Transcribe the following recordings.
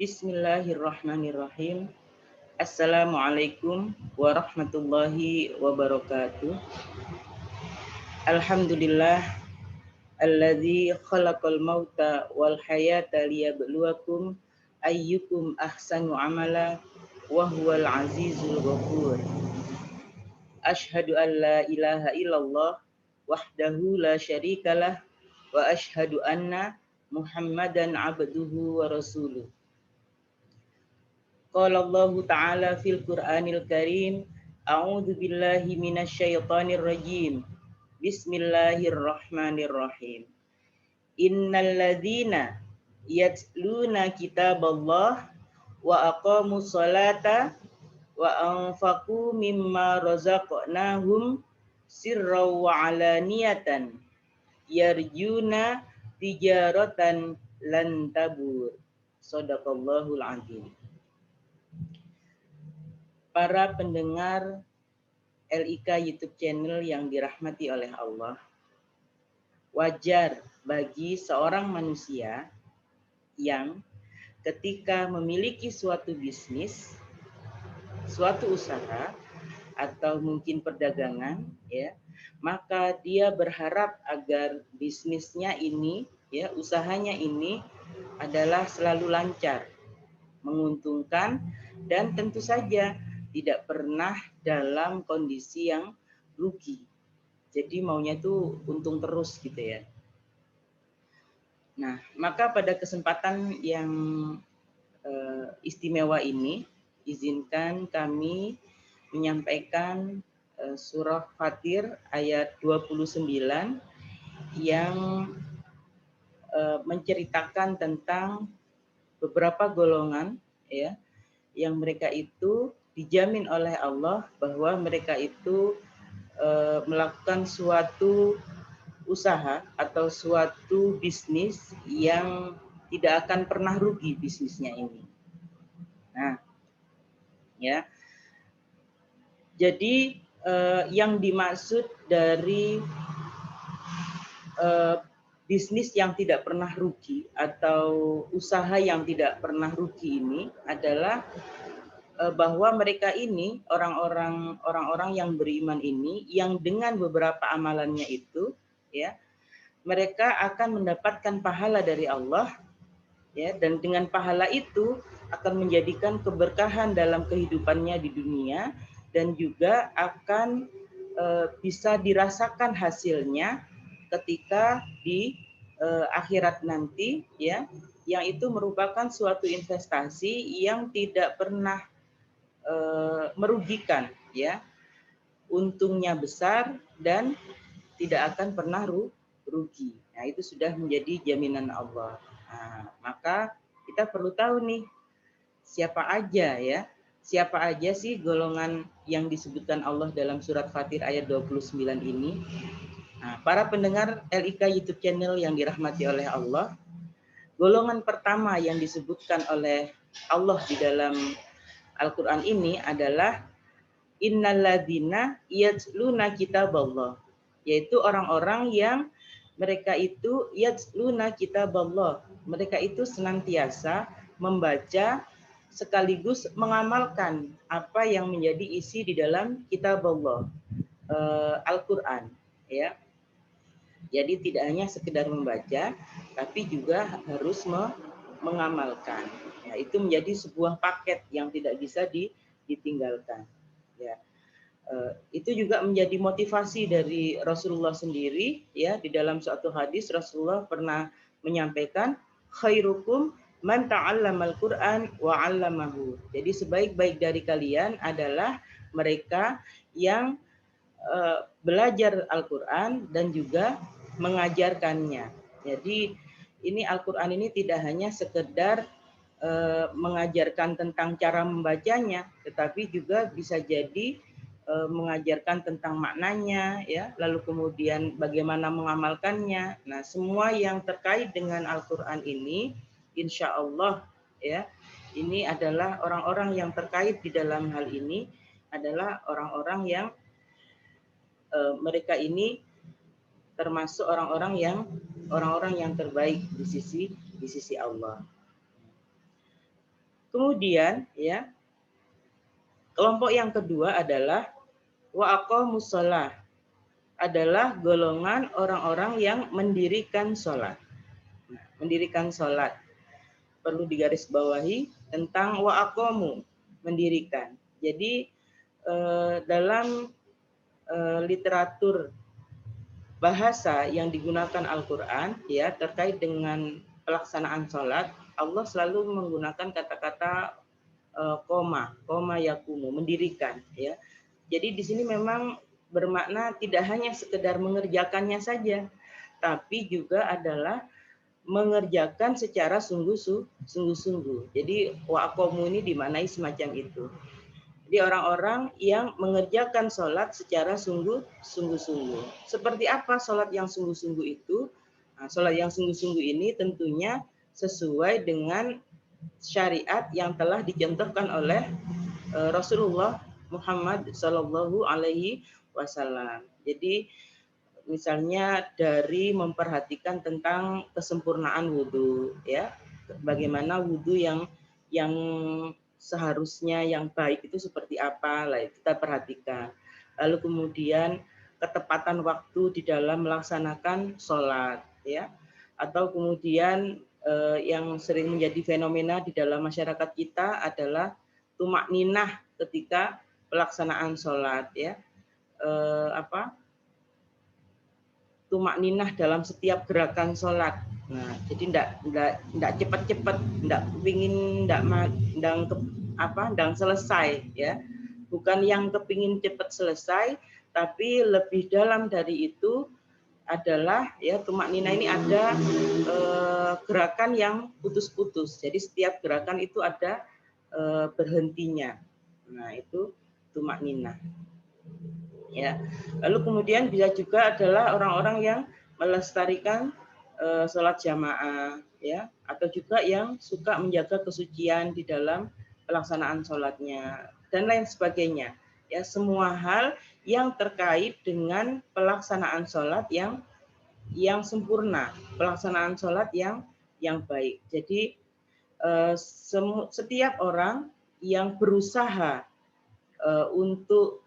Bismillahirrahmanirrahim. Assalamualaikum warahmatullahi wabarakatuh. Alhamdulillah alladzi khalaqal mauta wal hayata liyabluwakum ayyukum ahsanu amala wa huwal azizul ghafur. Asyhadu an la ilaha illallah wahdahu la syarikalah wa asyhadu anna Muhammadan abduhu wa rasuluh. Qala Allah Ta'ala fil Qur'anil Karim, A'udzu billahi minasyaitonir rajim. Bismillahirrahmanirrahim. Innal ladzina yatluna kitaballah wa aqamus salata wa anfaqu mimma razaqnahum sirran wa alaniyatan yarjuna tijaratan lan tabur. Shadaqallahul azim. Para pendengar LIK YouTube channel yang dirahmati oleh Allah, wajar bagi seorang manusia yang ketika memiliki suatu bisnis, suatu usaha, atau mungkin perdagangan, ya, maka dia berharap agar bisnisnya ini, ya, usahanya ini adalah selalu lancar, menguntungkan, dan tentu saja tidak pernah dalam kondisi yang rugi. Jadi maunya itu untung terus gitu ya. Nah, maka pada kesempatan yang istimewa ini, izinkan kami menyampaikan surah Fatir ayat 29 yang menceritakan tentang beberapa golongan, ya, yang mereka itu dijamin oleh Allah bahwa mereka itu melakukan suatu usaha atau suatu bisnis yang tidak akan pernah rugi bisnisnya ini. Nah, ya. Jadi yang dimaksud dari bisnis yang tidak pernah rugi atau usaha yang tidak pernah rugi ini adalah bahwa mereka ini orang-orang yang beriman ini yang dengan beberapa amalannya itu, ya, mereka akan mendapatkan pahala dari Allah, ya, dan dengan pahala itu akan menjadikan keberkahan dalam kehidupannya di dunia dan juga akan bisa dirasakan hasilnya ketika di akhirat nanti, ya, yang itu merupakan suatu investasi yang tidak pernah merugikan, ya, untungnya besar dan tidak akan pernah rugi. Nah, itu sudah menjadi jaminan Allah. Nah, maka kita perlu tahu nih siapa aja, ya, siapa aja sih golongan yang disebutkan Allah dalam surat Fatir ayat 29 ini. Nah, para pendengar LIK YouTube channel yang dirahmati oleh Allah, golongan pertama yang disebutkan oleh Allah di dalam Al-Quran ini adalah innalladzina yatluna kitaballah, yaitu orang-orang yang mereka itu yatluna kitaballah, mereka itu senantiasa membaca sekaligus mengamalkan apa yang menjadi isi di dalam kitaballah, Al-Quran, ya. Jadi tidak hanya sekedar membaca, tapi juga harus mengamalkan. Ya, itu menjadi sebuah paket yang tidak bisa ditinggalkan. Ya, itu juga menjadi motivasi dari Rasulullah sendiri. Ya, di dalam suatu hadis Rasulullah pernah menyampaikan khairukum man ta'allamal Qur'an wa 'allamahu. Jadi sebaik-baik dari kalian adalah mereka yang belajar Al-Quran dan juga mengajarkannya. Jadi ini Al-Quran ini tidak hanya sekedar mengajarkan tentang cara membacanya, tetapi juga bisa jadi mengajarkan tentang maknanya, ya, lalu kemudian bagaimana mengamalkannya. Nah, semua yang terkait dengan Al-Quran ini, insya Allah, ya, ini adalah orang-orang yang terkait di dalam hal ini adalah orang-orang yang mereka ini termasuk orang-orang yang terbaik di sisi Allah. Kemudian ya, kelompok yang kedua adalah wa aqamus shalah, adalah golongan orang-orang yang mendirikan sholat. Nah, mendirikan sholat perlu digarisbawahi tentang wa aqamu, mendirikan. Jadi dalam literatur bahasa yang digunakan Al-Quran ya terkait dengan pelaksanaan sholat, Allah selalu menggunakan kata-kata koma yakumu, mendirikan ya. Jadi di sini memang bermakna tidak hanya sekedar mengerjakannya saja, tapi juga adalah mengerjakan secara sungguh-sungguh. Jadi waqamu ini dimaknai semacam itu. Jadi orang-orang yang mengerjakan sholat secara sungguh-sungguh. Seperti apa sholat yang sungguh-sungguh itu? Nah, sholat yang sungguh-sungguh ini tentunya sesuai dengan syariat yang telah dicontohkan oleh Rasulullah Muhammad Sallallahu Alaihi Wasallam. Jadi misalnya dari memperhatikan tentang kesempurnaan wudhu, ya, bagaimana wudhu yang seharusnya yang baik itu seperti apa, lah kita perhatikan. Lalu kemudian ketepatan waktu di dalam melaksanakan sholat, ya, atau kemudian yang sering menjadi fenomena di dalam masyarakat kita adalah tumak ninah ketika pelaksanaan sholat, ya, tumak ninah dalam setiap gerakan sholat. Nah, jadi ndak cepat-cepat, ndak pingin ndang selesai ya. Bukan yang kepingin cepat selesai, tapi lebih dalam dari itu adalah ya tumak ninah ini ada gerakan yang putus-putus. Jadi setiap gerakan itu ada berhentinya. Nah, itu tumak ninah. Ya, lalu kemudian bisa juga adalah orang-orang yang melestarikan sholat jamaah, ya, atau juga yang suka menjaga kesucian di dalam pelaksanaan sholatnya dan lain sebagainya. Ya, semua hal yang terkait dengan pelaksanaan sholat yang sempurna, pelaksanaan sholat yang baik. Jadi setiap orang yang berusaha untuk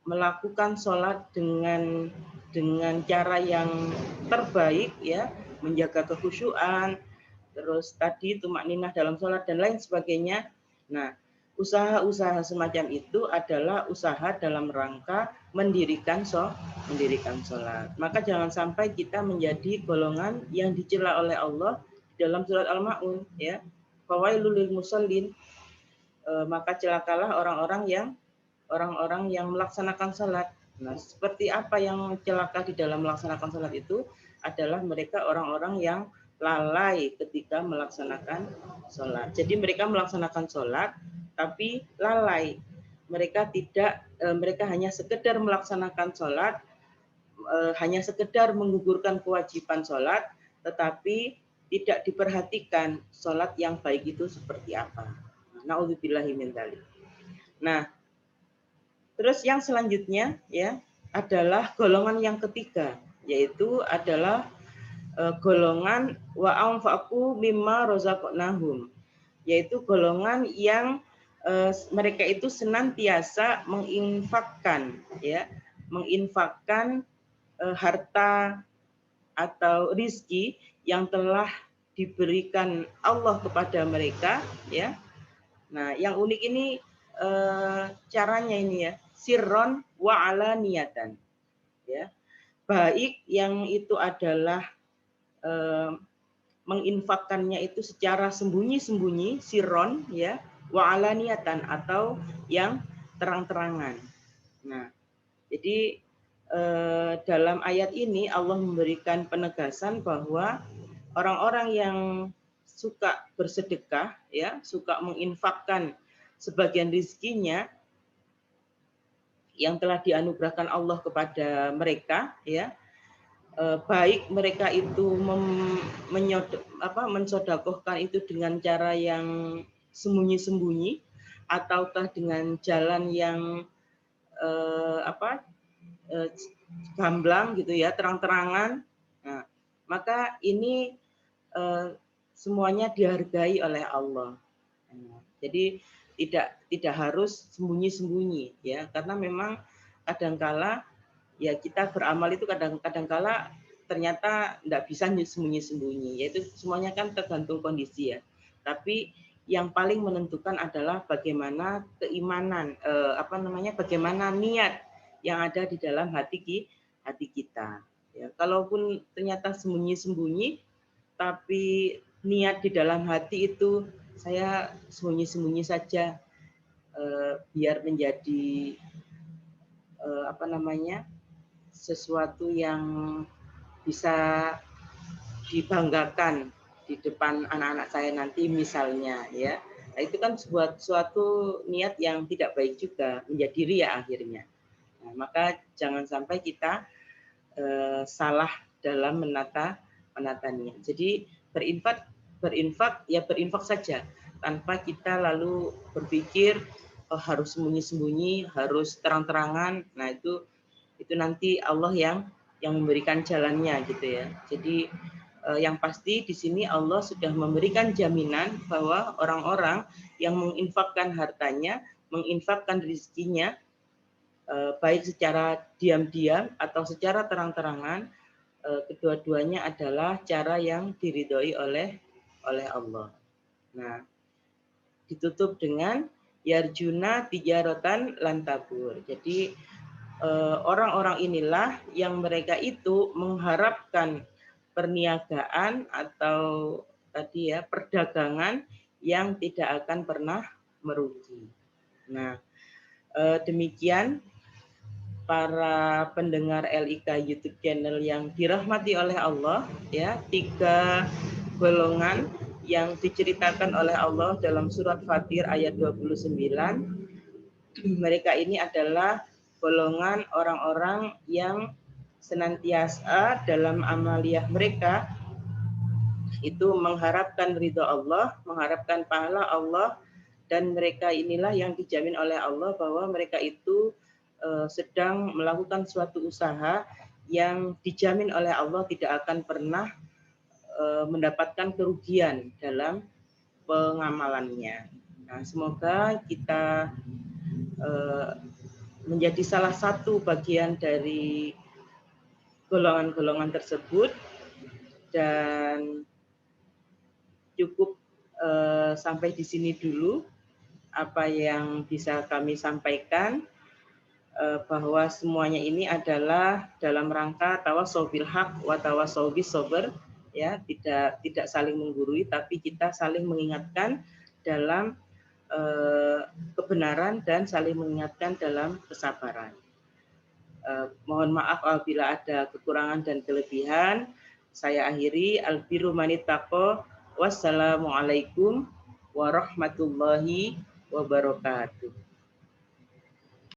melakukan sholat dengan cara yang terbaik ya, menjaga kekhusyuan, terus tadi tumak ninah dalam sholat dan lain sebagainya. Nah, usaha-usaha semacam itu adalah usaha dalam rangka mendirikan sholat. Maka jangan sampai kita menjadi golongan yang dicela oleh Allah dalam surat Al-Ma'un ya. Fawailul lil musallin, maka celakalah orang-orang yang melaksanakan sholat. Nah, seperti apa yang celaka di dalam melaksanakan sholat itu adalah mereka orang-orang yang lalai ketika melaksanakan sholat. Jadi mereka melaksanakan sholat, tapi lalai. Mereka hanya sekedar melaksanakan sholat, hanya sekedar menggugurkan kewajiban sholat, tetapi tidak diperhatikan sholat yang baik itu seperti apa. Na'udzubillahi min dzalik. Nah, terus yang selanjutnya ya adalah golongan yang ketiga, yaitu adalah golongan wa anfaqu mimma razaqnahum, yaitu golongan yang mereka itu senantiasa menginfakkan ya, menginfakkan harta atau rizki yang telah diberikan Allah kepada mereka ya. Nah, yang unik ini caranya ini ya, sirron wa alaniyatan ya, baik yang itu adalah menginfakkannya itu secara sembunyi-sembunyi, sirron ya, wa alaniyatan atau yang terang-terangan. Nah, jadi dalam ayat ini Allah memberikan penegasan bahwa orang-orang yang suka bersedekah ya, suka menginfakkan sebagian rizkinya yang telah dianugerahkan Allah kepada mereka ya, baik mereka itu mensodakohkan itu dengan cara yang sembunyi-sembunyi ataukah dengan jalan yang gamblang gitu ya, terang-terangan. Nah, maka ini semuanya dihargai oleh Allah. Jadi tidak harus sembunyi-sembunyi ya, karena memang kadangkala ya kita beramal itu kadangkala ternyata tidak bisa sembunyi-sembunyi, yaitu semuanya kan tergantung kondisi ya. Tapi yang paling menentukan adalah bagaimana keimanan, bagaimana niat yang ada di dalam hati kita. Ya, kalaupun ternyata sembunyi-sembunyi, tapi niat di dalam hati itu saya sembunyi-sembunyi saja, biar menjadi sesuatu yang bisa dibanggakan di depan anak-anak saya nanti misalnya ya. Nah, itu kan suatu niat yang tidak baik juga, menjadi ria akhirnya. Nah, maka jangan sampai kita salah dalam menata niat. Jadi berinfak ya berinfak saja, tanpa kita lalu berpikir harus sembunyi-sembunyi, harus terang-terangan. Nah, itu nanti Allah yang memberikan jalannya gitu ya. Jadi yang pasti di sini Allah sudah memberikan jaminan bahwa orang-orang yang menginfakkan hartanya, menginfakkan rezekinya, baik secara diam-diam atau secara terang-terangan, kedua-duanya adalah cara yang diridhoi oleh Allah. Nah, ditutup dengan yarjuna tijaratan lantabur. Jadi orang-orang inilah yang mereka itu mengharapkan perniagaan atau tadi ya perdagangan yang tidak akan pernah merugi. Nah, demikian para pendengar LIK YouTube channel yang dirahmati oleh Allah ya, 3 golongan yang diceritakan oleh Allah dalam surat Fatir ayat 29. Mereka ini adalah golongan orang-orang yang senantiasa dalam amaliyah mereka itu mengharapkan ridha Allah, mengharapkan pahala Allah, dan mereka inilah yang dijamin oleh Allah bahwa mereka itu sedang melakukan suatu usaha yang dijamin oleh Allah tidak akan pernah mendapatkan kerugian dalam pengamalannya. Nah, semoga kita menjadi salah satu bagian dari golongan-golongan tersebut, dan cukup sampai di sini dulu apa yang bisa kami sampaikan, bahwa semuanya ini adalah dalam rangka tawasau bil haq wa tawasau bis sabr ya, tidak saling menggurui tapi kita saling mengingatkan dalam kebenaran dan saling mengingatkan dalam kesabaran. Mohon maaf apabila ada kekurangan dan kelebihan. Saya akhiri, al-birru manittaqo. Wassalamualaikum warahmatullahi wabarakatuh.